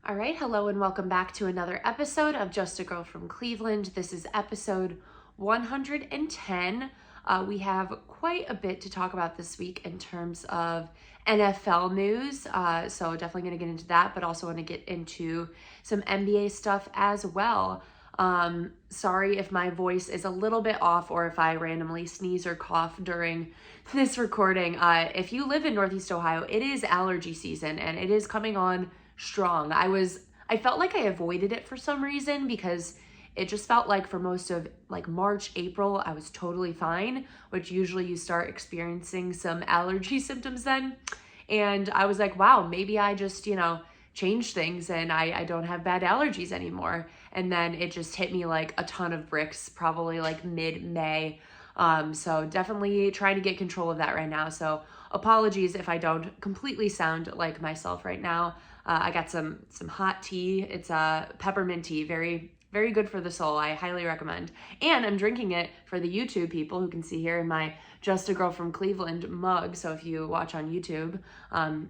All right, hello and welcome back to another episode of Just a Girl from Cleveland. This is episode 110. We have quite a bit to talk about this week in terms of NFL news. So definitely going to get into that, but also want to get into some NBA stuff as well. Sorry if my voice is a little bit off or if I randomly sneeze or cough during this recording. If you live in Northeast Ohio, it is allergy season and it is coming on strong. I felt like I avoided it for some reason because it just felt like for most of like March, April, I was totally fine, which usually you start experiencing some allergy symptoms then. And I was like, wow, maybe I just, changed things and I don't have bad allergies anymore. And then it just hit me like a ton of bricks, probably like mid-May. So definitely trying to get control of that right now. So apologies if I don't completely sound like myself right now. I got some hot tea. It's peppermint tea, very, very good for the soul. I highly recommend. And I'm drinking it for the YouTube people who can see here in my Just a Girl from Cleveland mug. So if you watch on YouTube,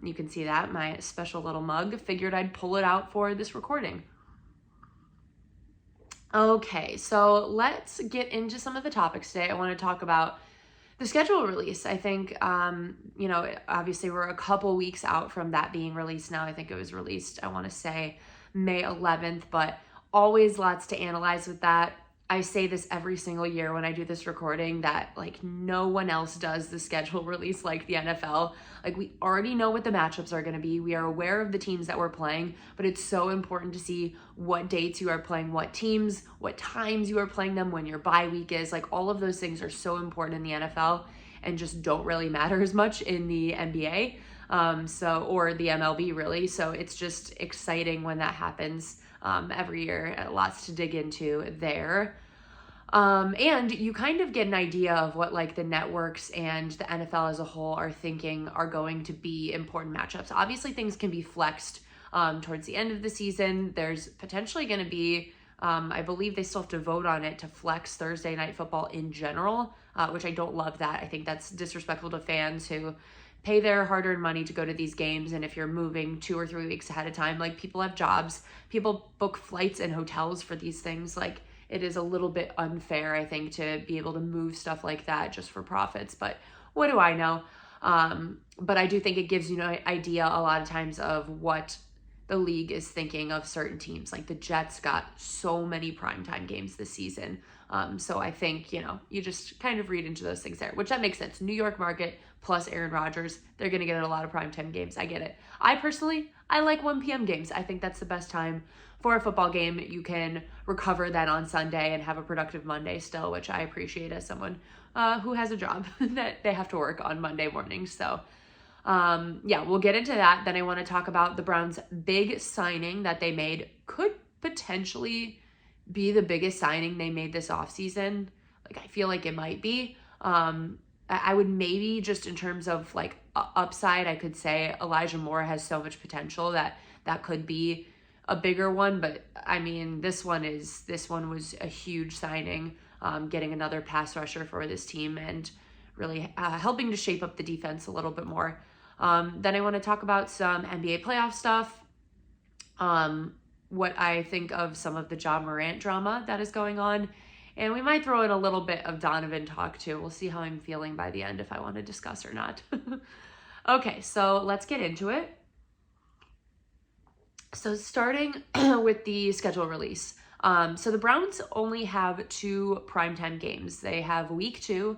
you can see that, my special little mug. Figured I'd pull it out for this recording. Okay, so let's get into some of the topics today. I want to talk about the schedule release. I think, obviously we're a couple weeks out from that being released now. I think it was released, I want to say May 11th, but always lots to analyze with that. I say this every single year when I do this recording that like no one else does the schedule release like the NFL. Like we already know what the matchups are going to be. We are aware of the teams that we're playing, but it's so important to see what dates you are playing what teams, what times you are playing them, when your bye week is. Like all of those things are so important in the NFL and just don't really matter as much in the NBA. Or the MLB really. So it's just exciting when that happens. Every year, lots to dig into there. And you kind of get an idea of what like the networks and the NFL as a whole are thinking are going to be important matchups. Obviously things can be flexed towards the end of the season. There's potentially going to be, I believe they still have to vote on it to flex Thursday night football in general, which I don't love that. I think that's disrespectful to fans who pay their hard-earned money to go to these games. And if you're moving 2 or 3 weeks ahead of time, like people have jobs, people book flights and hotels for these things. Like it is a little bit unfair, I think, to be able to move stuff like that just for profits. But what do I know? But I do think it gives you an idea a lot of times of what the league is thinking of certain teams. Like the Jets got so many primetime games this season. So I think, you just kind of read into those things there, which that makes sense. New York market plus Aaron Rodgers, they're going to get a lot of primetime games. I get it. I like 1 p.m. games. I think that's the best time for a football game. You can recover that on Sunday and have a productive Monday still, which I appreciate as someone who has a job that they have to work on Monday mornings. So we'll get into that. Then I want to talk about the Browns' big signing that they made. Could potentially be the biggest signing they made this offseason. Like, I feel like it might be. I would maybe just in terms of like upside, I could say Elijah Moore has so much potential that could be a bigger one. But I mean, this one was a huge signing, getting another pass rusher for this team and really helping to shape up the defense a little bit more. Then I want to talk about some NBA playoff stuff. What I think of some of the Ja Morant drama that is going on. And we might throw in a little bit of Donovan talk too. We'll see how I'm feeling by the end if I want to discuss or not. Okay, so let's get into it. So starting with the schedule release. So the Browns only have 2 primetime games. They have week 2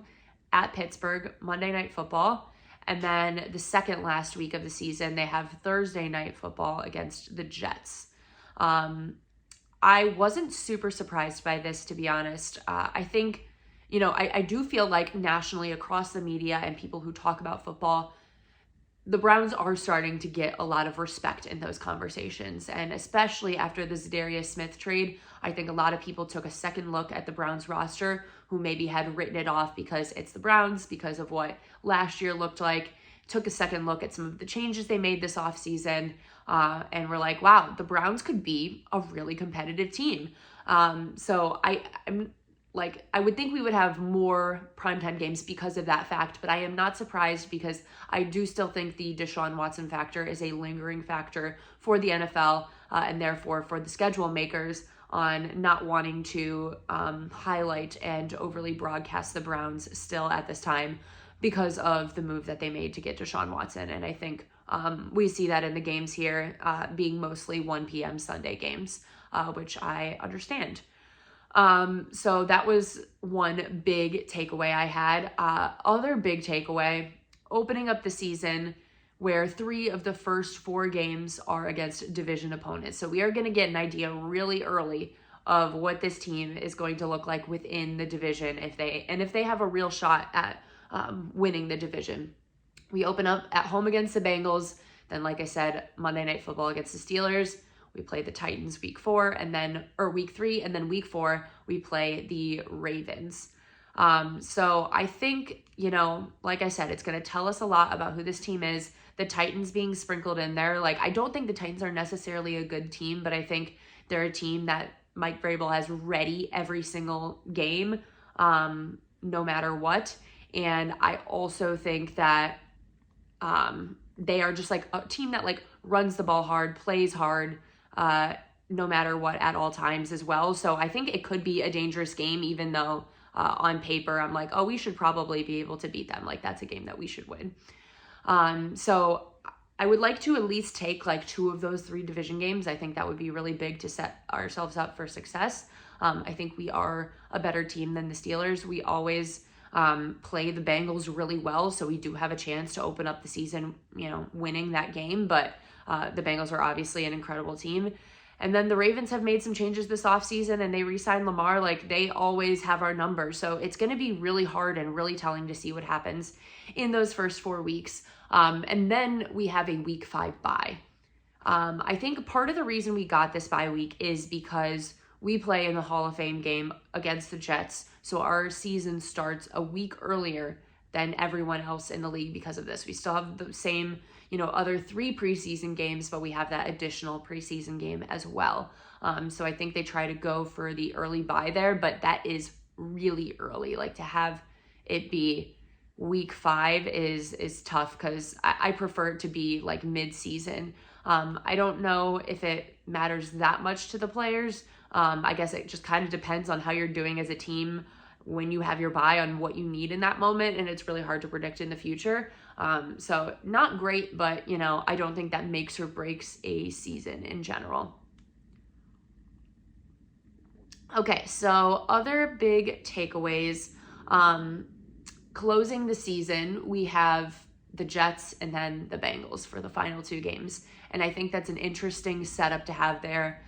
at Pittsburgh, Monday Night Football. And then the second last week of the season, they have Thursday Night Football against the Jets. I wasn't super surprised by this, to be honest. I think, I do feel like nationally across the media and people who talk about football, the Browns are starting to get a lot of respect in those conversations. And especially after the Za'Darius Smith trade, I think a lot of people took a second look at the Browns roster who maybe had written it off because it's the Browns, because of what last year looked like, took a second look at some of the changes they made this offseason, and we're like, wow, the Browns could be a really competitive team. So I'm like, I would think we would have more primetime games because of that fact, but I am not surprised because I do still think the Deshaun Watson factor is a lingering factor for the NFL, and therefore for the schedule makers on not wanting to highlight and overly broadcast the Browns still at this time because of the move that they made to get Deshaun Watson. And I think we see that in the games here being mostly 1 p.m. Sunday games, which I understand. So that was one big takeaway I had. Other big takeaway, opening up the season where 3 of the first 4 games are against division opponents. So we are going to get an idea really early of what this team is going to look like within the division if they have a real shot at winning the division. We open up at home against the Bengals. Then, like I said, Monday Night Football against the Steelers. We play the Titans week 3, and then week 4, we play the Ravens. So I think, like I said, it's going to tell us a lot about who this team is. The Titans being sprinkled in there. Like, I don't think the Titans are necessarily a good team, but I think they're a team that Mike Vrabel has ready every single game, no matter what. And I also think that they are just like a team that like runs the ball hard, plays hard, no matter what at all times as well. So I think it could be a dangerous game, even though on paper I'm like, oh, we should probably be able to beat them. Like, that's a game that we should win. So I would like to at least take like 2 of those 3 division games. I think that would be really big to set ourselves up for success. I think we are a better team than the Steelers. We always play the Bengals really well, so we do have a chance to open up the season, winning that game. But the Bengals are obviously an incredible team. And then the Ravens have made some changes this offseason, and they re-signed Lamar. Like, they always have our number. So it's going to be really hard and really telling to see what happens in those first 4 weeks. And then we have a week 5 bye. I think part of the reason we got this bye week is because we play in the Hall of Fame game against the Jets. So our season starts a week earlier than everyone else in the league because of this. We still have the same, other 3 preseason games, but we have that additional preseason game as well. So I think they try to go for the early bye there, but that is really early. Like, to have it be week 5 is tough because I prefer it to be like mid-season. I don't know if it matters that much to the players. I guess it just kind of depends on how you're doing as a team when you have your bye, on what you need in that moment, and it's really hard to predict in the future. So not great, but I don't think that makes or breaks a season in general. Okay, so other big takeaways. Closing the season, we have the Jets and then the Bengals for the final 2 games. And I think that's an interesting setup to have there,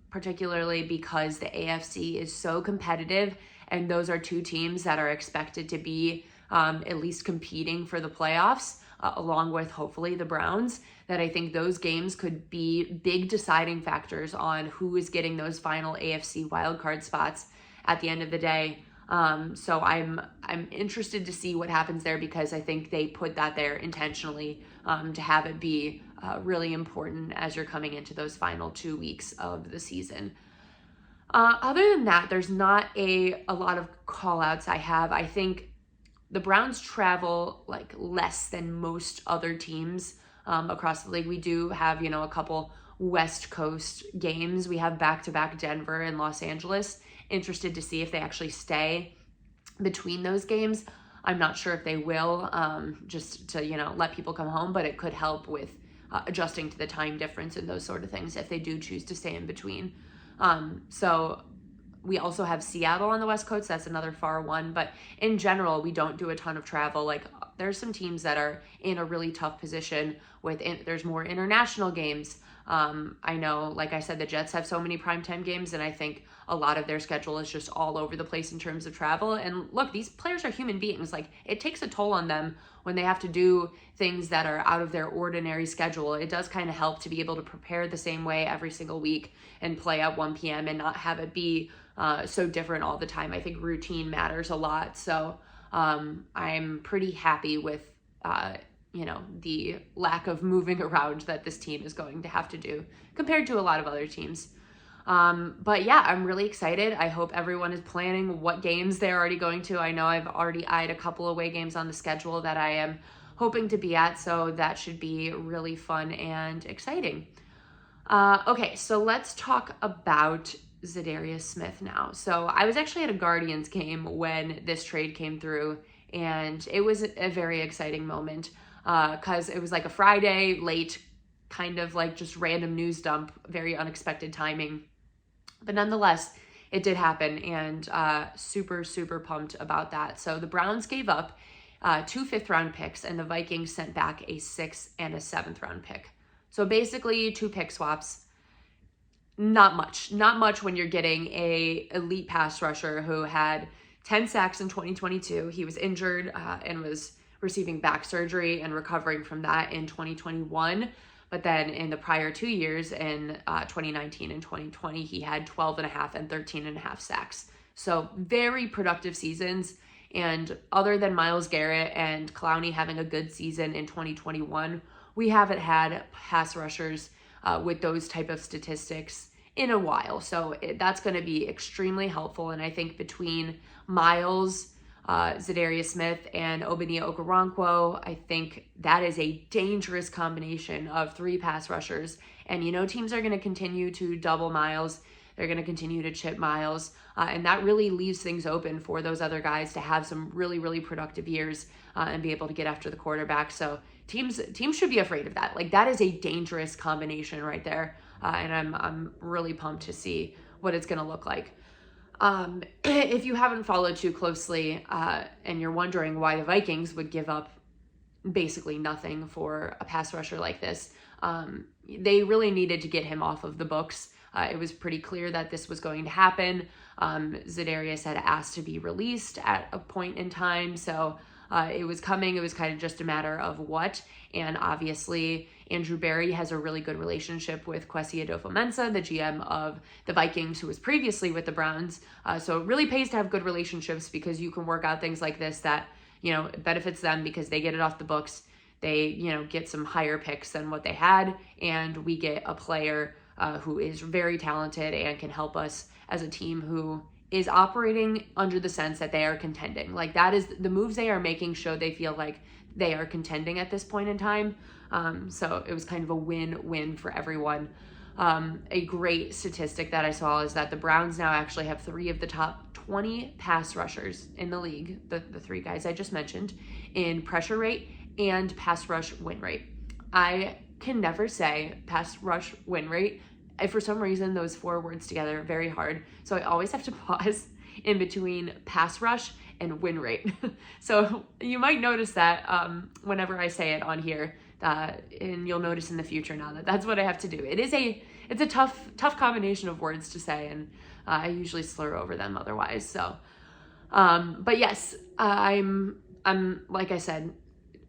particularly because the AFC is so competitive, and those are 2 teams that are expected to be at least competing for the playoffs, along with hopefully the Browns, that I think those games could be big deciding factors on who is getting those final AFC wildcard spots at the end of the day. So I'm interested to see what happens there, because I think they put that there intentionally to have it be really important as you're coming into those final 2 weeks of the season. Other than that, there's not a lot of call outs I have. I think the Browns travel like less than most other teams across the league. We do have, a couple West Coast games. We have back-to-back Denver and Los Angeles. Interested to see if they actually stay between those games. I'm not sure if they will, just to, let people come home, but it could help with adjusting to the time difference and those sort of things if they do choose to stay in between. So we also have Seattle on the West Coast. That's another far one. But in general, we don't do a ton of travel. Like, there's some teams that are in a really tough position there's more international games. I know, like I said, the Jets have so many primetime games, and I think a lot of their schedule is just all over the place in terms of travel. And look, these players are human beings. Like, it takes a toll on them when they have to do things that are out of their ordinary schedule. It does kind of help to be able to prepare the same way every single week and play at 1 p.m. and not have it be so different all the time. I think routine matters a lot. So I'm pretty happy with the lack of moving around that this team is going to have to do compared to a lot of other teams. But yeah, I'm really excited. I hope everyone is planning what games they're already going to. I know I've already eyed a couple away games on the schedule that I am hoping to be at, so that should be really fun and exciting. Okay, so let's talk about Za'Darius Smith now. So I was actually at a Guardians game when this trade came through, and it was a very exciting moment because it was like a Friday late, kind of like just random news dump, very unexpected timing. But nonetheless, it did happen, and super, super pumped about that. So the Browns gave up 2 5th-round picks, and the Vikings sent back a 6th and a 7th-round pick. So basically 2 pick swaps. Not much when you're getting a elite pass rusher who had 10 sacks in 2022. He was injured and was receiving back surgery and recovering from that in 2021. But then in the prior 2 years, in 2019 and 2020, he had 12.5 and 13.5 sacks. So very productive seasons. And other than Myles Garrett and Clowney having a good season in 2021, we haven't had pass rushers with those type of statistics in a while. So that's going to be extremely helpful. And I think between Myles, Za'Darius Smith, and Ogbonnia Okoronkwo, I think that is a dangerous combination of 3 pass rushers. And, teams are going to continue to double Myles. They're going to continue to chip Myles. And that really leaves things open for those other guys to have some really, really productive years and be able to get after the quarterback. So teams should be afraid of that. Like, that is a dangerous combination right there. And I'm really pumped to see what it's going to look like. If you haven't followed too closely and you're wondering why the Vikings would give up basically nothing for a pass rusher like this, they really needed to get him off of the books. It was pretty clear that this was going to happen. Za'Darius had asked to be released at a point in time, so it was coming. It was kind of just a matter of what. And obviously, Andrew Berry has a really good relationship with Kwesi Adofo-Mensah, the GM of the Vikings, who was previously with the Browns. So it really pays to have good relationships because you can work out things like this that, it benefits them because they get it off the books. They, get some higher picks than what they had, and we get a player who is very talented and can help us as a team who is operating under the sense that they are contending. Like, that is the moves they are making show they feel like they are contending at this point in time. So it was kind of a win-win for everyone. A great statistic that I saw is that the Browns now actually have 3 of the top 20 pass rushers in the league, the 3 guys I just mentioned, in pressure rate and pass rush win rate. I can never say pass rush win rate. For some reason, those 4 words together are very hard. So I always have to pause in between pass rush and win rate. So you might notice that whenever I say it on here, and you'll notice in the future now that that's what I have to do. It's a tough combination of words to say, and I usually slur over them otherwise. So, but yes, I'm like I said,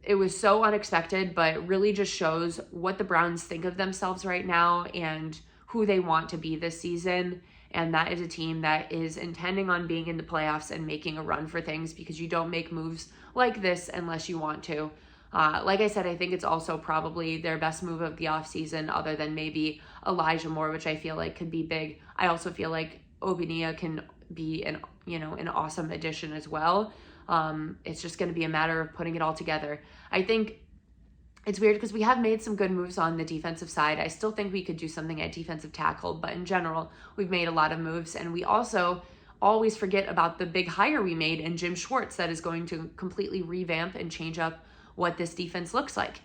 it was so unexpected, but really just shows what the Browns think of themselves right now and who they want to be this season. And that is a team that is intending on being in the playoffs and making a run for things, because you don't make moves like this unless you want to. Like I said, I think it's also probably their best move of the offseason, other than maybe Elijah Moore, which I feel like could be big. I also feel like Ogbonnia can be an awesome addition as well. It's just going to be a matter of putting it all together. I think it's weird because we have made some good moves on the defensive side. I still think we could do something at defensive tackle, but in general, we've made a lot of moves. And we also always forget about the big hire we made in Jim Schwartz that is going to completely revamp and change up what this defense looks like.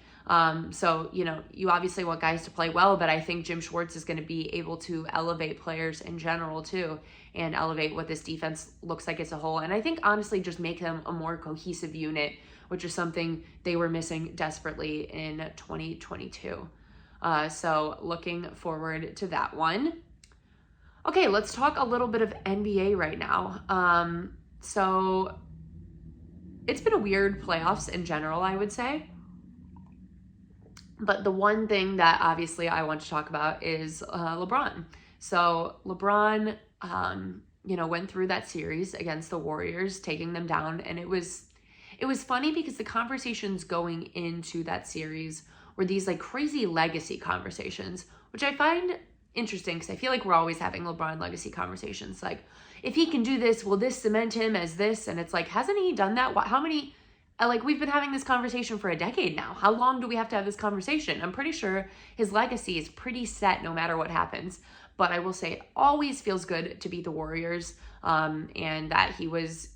So, you obviously want guys to play well, but I think Jim Schwartz is going to be able to elevate players in general too, and elevate what this defense looks like as a whole. And I think honestly just make them a more cohesive unit, which is something they were missing desperately in 2022. So looking forward to that one. Okay, let's talk a little bit of NBA right now. So it's been a weird playoffs in general, I would say. But the one thing that obviously I want to talk about is LeBron. So LeBron, went through that series against the Warriors, taking them down. And it was funny because the conversations going into that series were these like crazy legacy conversations, which I find interesting because I feel like we're always having LeBron legacy conversations. Like, if he can do this, will this cement him as this? And it's like, hasn't he done that? How many, like, we've been having this conversation for a decade now. How long do we have to have this conversation? I'm pretty sure his legacy is pretty set no matter what happens. But I will say it always feels good to beat the Warriors, and that he was,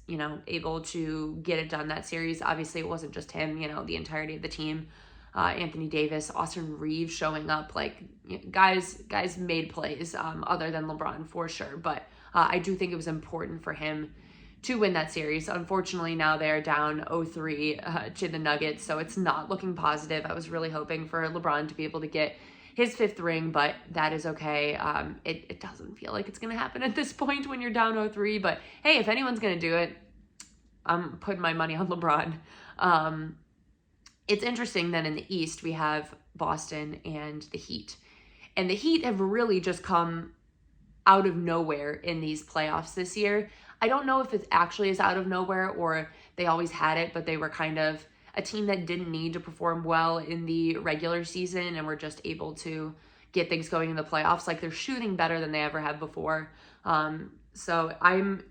able to get it done that series. Obviously, it wasn't just him, the entirety of the team. Anthony Davis, Austin Reeves showing up, like, guys made plays other than LeBron for sure. But I do think it was important for him to win that series. Unfortunately, now they're down 0-3 to the Nuggets, so it's not looking positive. I was really hoping for LeBron to be able to get his 5th ring, but that is okay. It doesn't feel like it's going to happen at this point when you're down 0-3, but hey, if anyone's going to do it, I'm putting my money on LeBron. It's interesting then in the East, we have Boston and the Heat. And the Heat have really just come out of nowhere in these playoffs this year. I don't know if it actually is out of nowhere or they always had it, but they were kind of a team that didn't need to perform well in the regular season and were just able to get things going in the playoffs. Like, they're shooting better than they ever have before. So I'm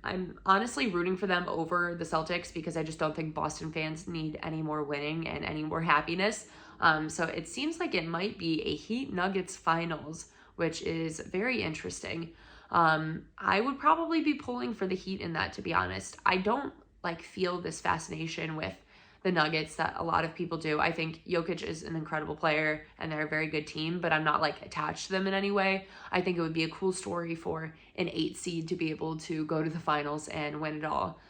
honestly rooting for them over the Celtics because I just don't think Boston fans need any more winning and any more happiness. So it seems like it might be a Heat Nuggets finals, which is very interesting. I would probably be pulling for the Heat in that, to be honest. I don't feel this fascination with the Nuggets that a lot of people do. I think Jokic is an incredible player and they're a very good team, but I'm not attached to them in any way. I think it would be a cool story for an 8 seed to be able to go to the finals and win it all.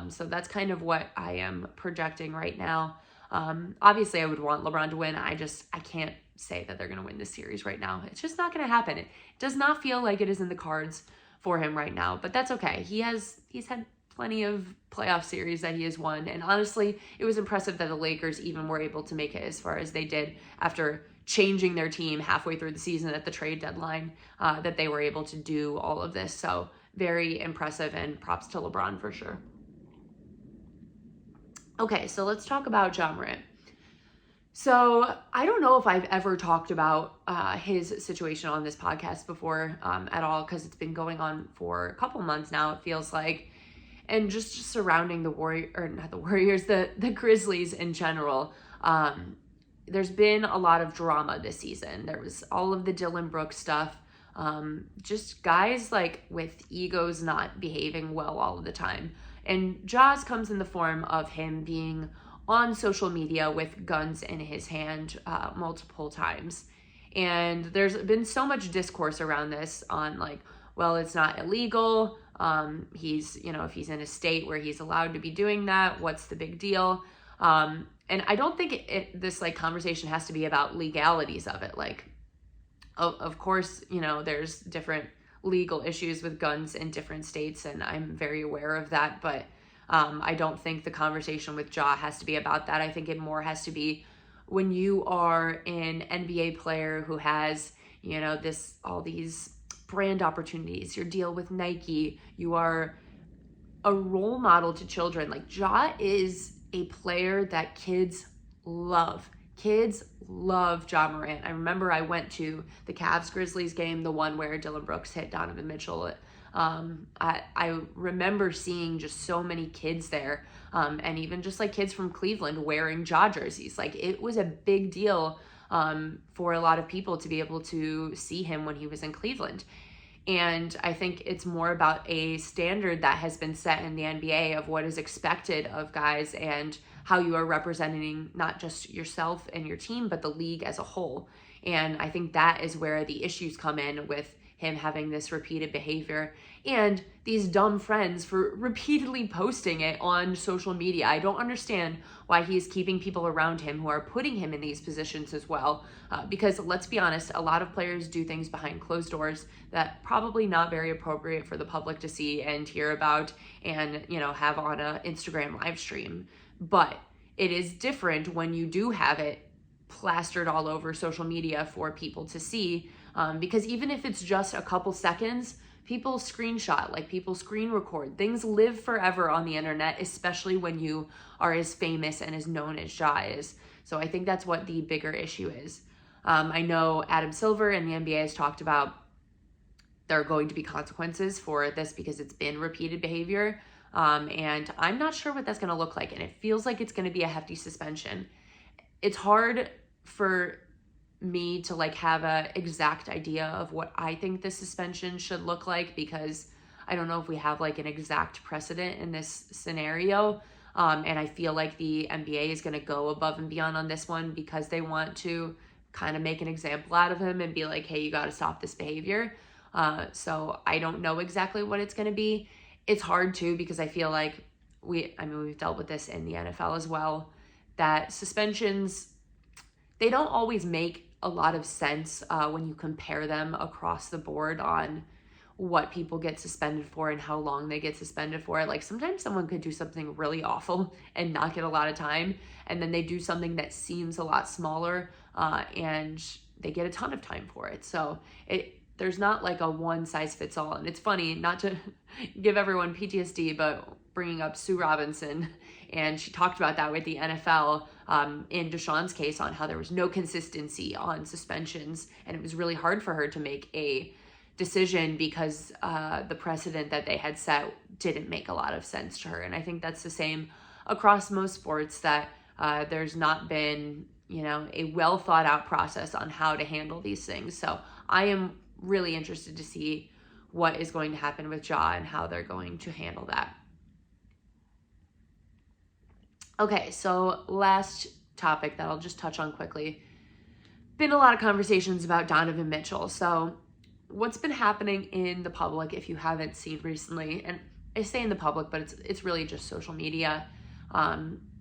So that's kind of what I am projecting right now. Obviously I would want LeBron to win. I can't say that they're going to win this series right now. It's just not going to happen. It does not feel like it is in the cards for him right now, but that's okay. He's had plenty of playoff series that he has won. And honestly, it was impressive that the Lakers even were able to make it as far as they did after changing their team halfway through the season at the trade deadline, that they were able to do all of this. So very impressive, and props to LeBron for sure. Okay, so let's talk about Ja Morant. So I don't know if I've ever talked about his situation on this podcast before at all, because it's been going on for a couple months now, it feels like. And just surrounding the the Grizzlies in general. There's been a lot of drama this season. There was all of the Dillon Brooks stuff. Just guys with egos not behaving well all of the time. And Ja's comes in the form of him being on social media with guns in his hand multiple times. And there's been so much discourse around this on well, it's not illegal. He's, if he's in a state where he's allowed to be doing that, what's the big deal? And I don't think this conversation has to be about legalities of it. Of course, there's different legal issues with guns in different states, and I'm very aware of that. But I don't think the conversation with Ja has to be about that. I think it more has to be when you are an NBA player who has, all these brand opportunities, your deal with Nike, you are a role model to children. Ja is a player that kids love. Kids love Ja Morant. I remember I went to the Cavs-Grizzlies game, the one where Dillon Brooks hit Donovan Mitchell. I remember seeing just so many kids there, and even just kids from Cleveland wearing Ja jerseys. It was a big deal for a lot of people to be able to see him when he was in Cleveland. And I think it's more about a standard that has been set in the NBA of what is expected of guys and how you are representing not just yourself and your team, but the league as a whole. And I think that is where the issues come in with him having this repeated behavior and these dumb friends for repeatedly posting it on social media. I don't understand why he's keeping people around him who are putting him in these positions as well. Because let's be honest, a lot of players do things behind closed doors that probably not very appropriate for the public to see and hear about and, have on a Instagram live stream. But it is different when you do have it plastered all over social media for people to see. Because even if it's just a couple seconds, people screenshot, people screen record. Things live forever on the internet, especially when you are as famous and as known as Ja is. So I think that's what the bigger issue is. I know Adam Silver in the NBA has talked about there are going to be consequences for this because it's been repeated behavior. And I'm not sure what that's going to look like. And it feels like it's going to be a hefty suspension. It's hard for me to like have a exact idea of what I think the suspension should look like, because I don't know if we have like an exact precedent in this scenario. And I feel like the NBA is going to go above and beyond on this one because they want to kind of make an example out of him and be like, hey, you got to stop this behavior. So I don't know exactly what it's going to be. It's hard too, because I feel like we've dealt with this in the NFL as well, that suspensions, they don't always make a lot of sense when you compare them across the board on what people get suspended for and how long they get suspended for. Like sometimes someone could do something really awful and not get a lot of time, and then they do something that seems a lot smaller and they get a ton of time for it. So there's not like a one size fits all. And it's funny, not to give everyone PTSD, but bringing up Sue Robinson, and she talked about that with the NFL in Deshaun's case on how there was no consistency on suspensions, and it was really hard for her to make a decision because the precedent that they had set didn't make a lot of sense to her. And I think that's the same across most sports, that there's not been, a well thought out process on how to handle these things. So I am really interested to see what is going to happen with Ja and how they're going to handle that. Okay, so last topic that I'll just touch on quickly. Been a lot of conversations about Donovan Mitchell. So what's been happening in the public, if you haven't seen recently, and I say in the public, but it's really just social media.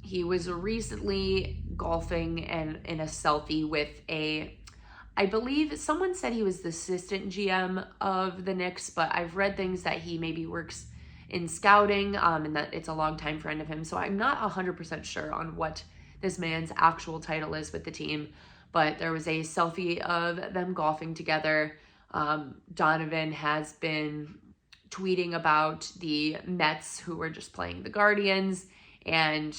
He was recently golfing and in a selfie with I believe someone said he was the assistant GM of the Knicks, but I've read things that he maybe works in scouting and that it's a longtime friend of him. So I'm not 100% sure on what this man's actual title is with the team, but there was a selfie of them golfing together. Donovan has been tweeting about the Mets, who were just playing the Guardians, and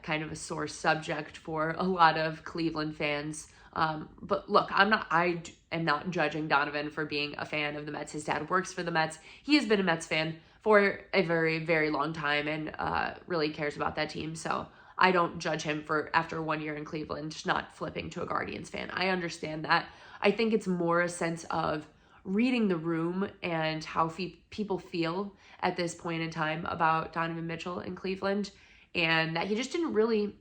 kind of a sore subject for a lot of Cleveland fans. But look, I am not judging Donovan for being a fan of the Mets. His dad works for the Mets. He has been a Mets fan for a very, very long time and really cares about that team. So I don't judge him for, after 1 year in Cleveland, not flipping to a Guardians fan. I understand that. I think it's more a sense of reading the room and how people feel at this point in time about Donovan Mitchell in Cleveland, and that he just didn't really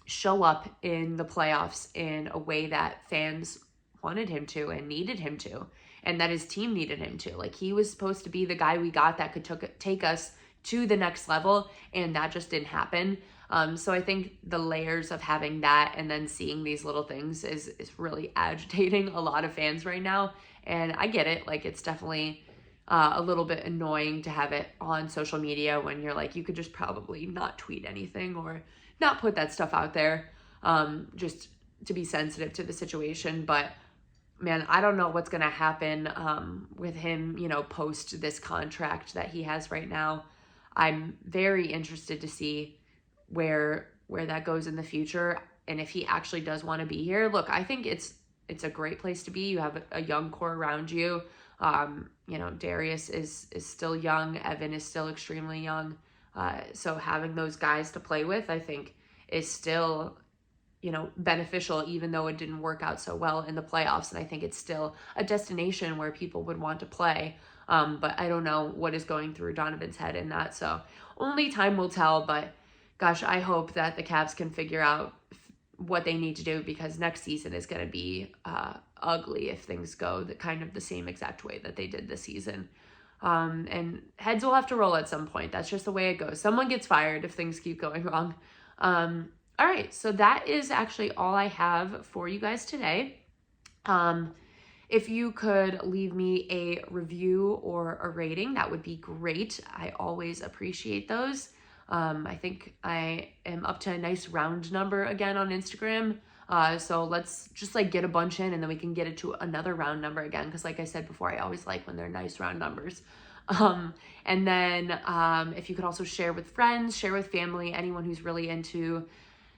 show up in the playoffs in a way that fans wanted him to and needed him to, and that his team needed him to. Like, he was supposed to be the guy we got that could take us to the next level, and that just didn't happen. So I think the layers of having that and then seeing these little things is really agitating a lot of fans right now. And I get it. Like, it's definitely a little bit annoying to have it on social media when you're like, you could just probably not tweet anything or not put that stuff out there just to be sensitive to the situation. But man, I don't know what's going to happen with him, post this contract that he has right now. I'm very interested to see where that goes in the future, and if he actually does want to be here. Look, I think it's a great place to be. You have a young core around you. Darius is still young. Evan is still extremely young. So having those guys to play with, I think, is still, beneficial, even though it didn't work out so well in the playoffs. And I think it's still a destination where people would want to play. But I don't know what is going through Donovan's head in that. So only time will tell. But gosh, I hope that the Cavs can figure out what they need to do, because next season is going to be ugly if things go the same exact way that they did this season. And heads will have to roll at some point. That's just the way it goes. Someone gets fired if things keep going wrong. All right, so that is actually all I have for you guys today. If you could leave me a review or a rating, that would be great. I always appreciate those. I think I am up to a nice round number again on Instagram. So let's just get a bunch in, and then we can get it to another round number again. Cause like I said before, I always like when they're nice round numbers. And then, if you could also share with friends, share with family, anyone who's really into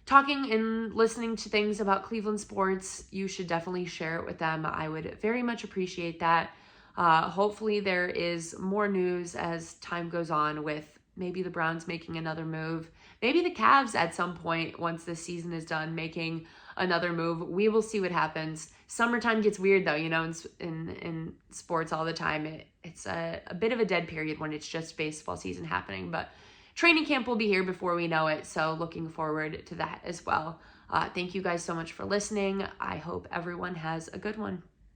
talking and listening to things about Cleveland sports, you should definitely share it with them. I would very much appreciate that. Hopefully there is more news as time goes on with maybe the Browns making another move. Maybe the Cavs at some point, once this season is done, making another move. We will see what happens. Summertime gets weird though, in sports all the time. It's a bit of a dead period when it's just baseball season happening, but training camp will be here before we know it. So looking forward to that as well. Thank you guys so much for listening. I hope everyone has a good one.